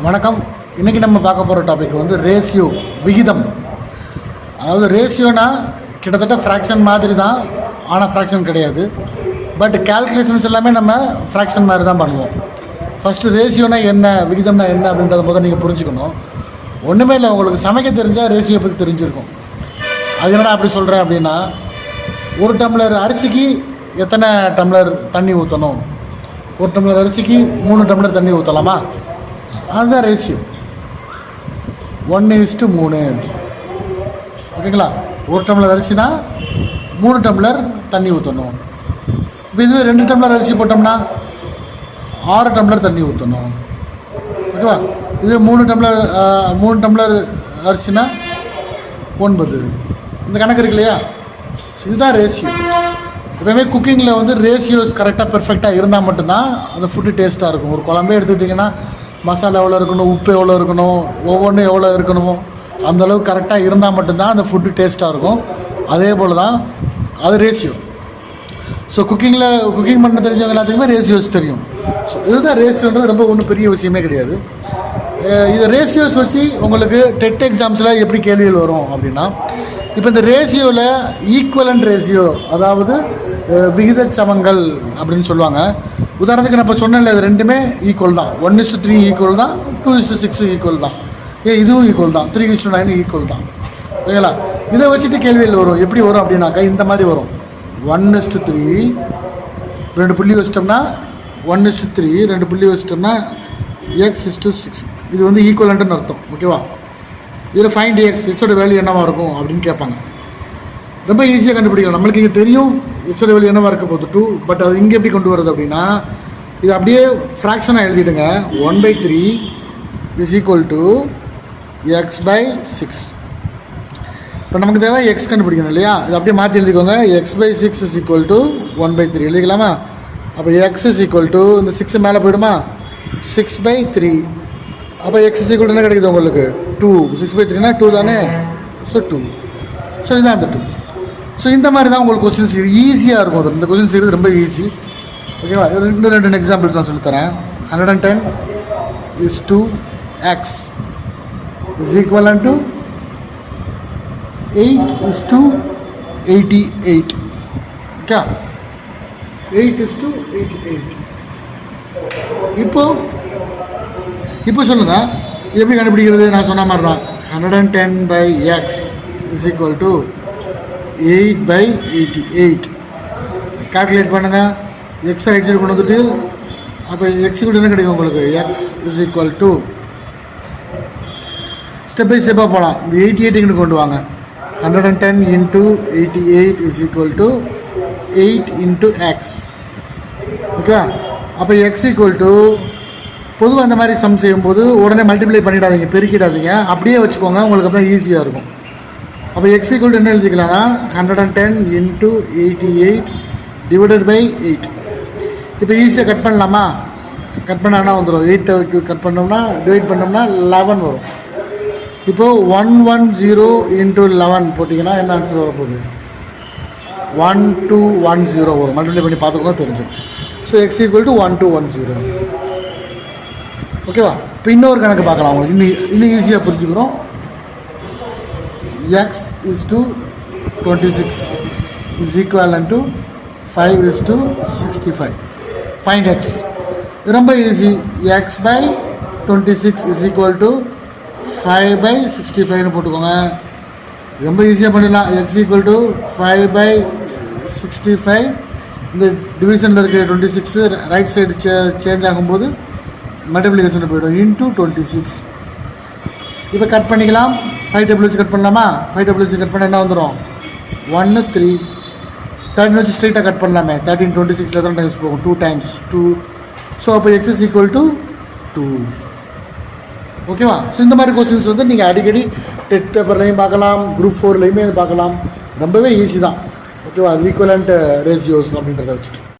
வணக்கம். இன்றைக்கி நம்ம பார்க்க போகிற டாபிக் வந்து ரேஷியோ, விகிதம். அதாவது ரேஷியோனா கிட்டத்தட்ட ஃப்ராக்ஷன் மாதிரி தான், ஆனால் ஃப்ராக்ஷன் கிடையாது. பட் கேல்குலேஷன்ஸ் எல்லாமே நம்ம ஃப்ராக்ஷன் மாதிரி தான் பண்ணுவோம். ஃபஸ்ட்டு ரேஷியோனா என்ன, விகிதம்னா என்ன அப்படின்றத முதல் நீங்கள் புரிஞ்சுக்கணும். ஒன்றுமே இல்லை, உங்களுக்கு சமைக்க தெரிஞ்சால் ரேஷியோ பற்றி தெரிஞ்சிருக்கும். அது என்னடா அப்படி சொல்கிறேன் அப்படின்னா, ஒரு டம்ளர் அரிசிக்கு எத்தனை டம்ளர் தண்ணி ஊற்றணும், ஒரு டம்ளர் அரிசிக்கு 3 டம்ளர் தண்ணி ஊற்றலாமா, அதுதான் ரேஷியோ. 1:3. ஓகேங்களா? ஒரு டம்ளர் அரிசினா 3 டம்ளர் தண்ணி ஊற்றணும். இப்போ இதுவே 2 டம்ளர் அரிசி போட்டோம்னா 6 டம்ளர் தண்ணி ஊற்றணும். ஓகேவா? இதுவே 3 டம்ளர் அரிசினா 9. இந்த கணக்கு இருக்கு இல்லையா? இதுதான் ரேஷியோ. எப்பவுமே குக்கிங்கில் வந்து ரேஷியோஸ் கரெக்டாக பெர்ஃபெக்டாக இருந்தால் மட்டும்தான் அந்த ஃபுட்டு டேஸ்ட்டாக இருக்கும். ஒரு குழம்பே எடுத்துக்கிட்டிங்கன்னா மசாலா எவ்வளோ இருக்கணும், உப்பு எவ்வளோ இருக்கணும், ஒவ்வொன்றும் எவ்வளோ இருக்கணுமோ அந்தளவுக்கு கரெக்டாக இருந்தால் மட்டும்தான் அந்த ஃபுட்டு டேஸ்ட்டாக இருக்கும். அதே போல் தான் அது ரேஷியோ. ஸோ குக்கிங் பண்ண தெரிஞ்சவங்க எல்லாத்துக்குமே ரேஷியோஸ் தெரியும். ஸோ இதுதான் ரேஷியோன்றது ரொம்ப ஒன்றும் பெரிய விஷயமே கிடையாது. இது ரேஷியோஸ் வச்சு உங்களுக்கு டெட் எக்ஸாம்ஸில் எப்படி கேள்விகள் வரும் அப்படின்னா, இப்போ இந்த ரேஷியோவில் ஈக்குவலண்ட் ரேஷியோ, அதாவது விகித சமங்கள் அப்படின்னு சொல்லுவாங்க. உதாரணத்துக்கு நான் இப்போ சொன்னேன், இது ரெண்டுமே ஈக்குவல் தான். 1:3 ஈக்குவல் தான், 2:6 ஈக்குவல் தான், இதுவும் ஈக்குவல் தான், 3:9 ஈக்குவல் தான். ஓகேங்களா? இதை வச்சுட்டு கேள்விகள் வரும். எப்படி வரும் அப்படின்னாக்கா இந்த மாதிரி வரும். 1:3 2 புள்ளி வச்சிட்டோம்னா 1:3 2 புள்ளி வச்சிட்டோம்னா x:6. இது வந்து ஈக்குவலண்ட்டுன்னு அர்த்தம். ஓகேவா? இதில் ஃபைண்ட் எக்ஸோட வேல்யூ என்னவாக இருக்கும் அப்படின்னு கேட்பாங்க. ரொம்ப ஈஸியாக கண்டுபிடிக்கலாம். நம்மளுக்கு இங்கே தெரியும் எக்ஸோட வேல்யூ என்னவாக இருக்க போகுது 2. பட் அது இங்கே எப்படி கொண்டு வருது அப்படின்னா, இது அப்படியே ஃப்ராக்ஷனாக எழுதிடுங்க. 1/3 இஸ் ஈக்குவல் டு x/6. இப்போ நமக்கு தேவை எக்ஸ் கண்டுபிடிக்கணும் இல்லையா? இது அப்படியே மாற்றி எழுதிக்கோங்க. x/6 is equal to 1/3 எழுதிக்கலாமா? அப்போ எக்ஸ் இஸ் ஈக்குவல் டு இந்த 6 மேலே போயிடுமா, 6/3. அப்போ எக்ஸ் இஸ் ஈக்குவல் டு என்ன கிடைக்குது உங்களுக்கு, 2. 6/3னா 2 தானே? ஸோ 2. ஸோ இதுதான் அந்த 2. ஸோ இந்த மாதிரி தான் உங்களுக்கு கொஸ்டின்ஸ் ஈஸியாக இருக்கும். அது இந்த கொஸ்டின்ஸ் இருக்குது ரொம்ப ஈஸி. ஓகேவா? இன்னும் 2 எக்ஸாம்பிள்ஸ் நான் சொல்லித்தரேன். 110 is to x is equivalent to 8:88. Okay, 8:88. இப்போ சொல்லுங்கள், எப்படி கண்டுபிடிக்கிறது? நான் சொன்ன மாதிரி தான். 110/x is equal to 8/88. Calculate பண்ணுங்கள். எக்ஸ் ரைட் சைடு கொண்டு வந்துட்டு அப்போ எக்ஸ் கூட என்ன கிடைக்கும் உங்களுக்கு, X is equal to, step by ஸ்டெப்பாக போகலாம். இந்த 88 கொண்டு வாங்க. 110 × 88 இஸ் ஈக்குவல் டு 8 × x. ஓகேவா? அப்போ எக்ஸ் ஈக்குவல் டு, பொதுவாக அந்த மாதிரி சம் செய்யும்போது உடனே மல்டிப்ளை பண்ணிடாதீங்க, பெருக்கிடாதீங்க, அப்படியே வச்சுக்கோங்க. உங்களுக்கு அப்போ தான் ஈஸியாக இருக்கும். அப்போ எக்ஸ் ஈக்குவல் டு என்ன எழுதிக்கலாம்னா 110 × 88 டிவைடட் பை 8. இப்போ ஈஸியாக கட் பண்ணலாமா? கட் பண்ணால் வந்துடும். 8 கட் பண்ணோம்னா டிவைட் பண்ணோம்னா 11 வரும். இப்போது 110 × 11 போட்டிங்கன்னா என்ன ஆன்சர் வரப்போகுது, 1210 வரும். மல்டிப்ளை பண்ணி பார்த்துக்கோங்க, தெரிஞ்சிடும். So X equal to 1210. ஓகேவா? இப்போ இன்னொரு கணக்கு பார்க்கலாம். உங்களுக்கு இன்னும் ஈஸியாக புரிஞ்சுக்கிறோம். x is to 26 is equivalent to 5:65. Find x. ரொம்ப easy. x/26 is equal to 5/65 போட்டுக்கோங்க. ரொம்ப ஈஸியாக பண்ணிடலாம். x equal to 5/65. இந்த டிவிஷனில் இருக்கிற 26 ரைட் சைடு சேஞ்ச் ஆகும்போது மல்டிப்ளிகேஷன் போய்டும் இன்ட்டு 26. இப்போ கட் பண்ணிக்கலாம். 5 வச்சு கட் பண்ணலாமா? 5 வச்சு கட் பண்ணால் என்ன வந்துடும், 1 3. 13 வச்சு ஸ்ட்ரைட்டாக கட் பண்ணலாமே. 13 26 எத்தனை டைம்ஸ் போகும், 2 times 2. ஸோ அப்போ எக்ஸ் இஸ் ஈக்குவல் டு 2. ஓகேவா? ஸோ இந்த மாதிரி கொஸ்டின்ஸ் வந்து நீங்கள் அடிக்கடி டெட் பேப்பர்லையும் பார்க்கலாம், குரூப் 4லையுமே பார்க்கலாம். ரொம்பவே ஈஸி தான். ஓகேவா? ஈக்குவலண்ட் ரேஷியோஸ் அப்படின்றத வச்சுட்டு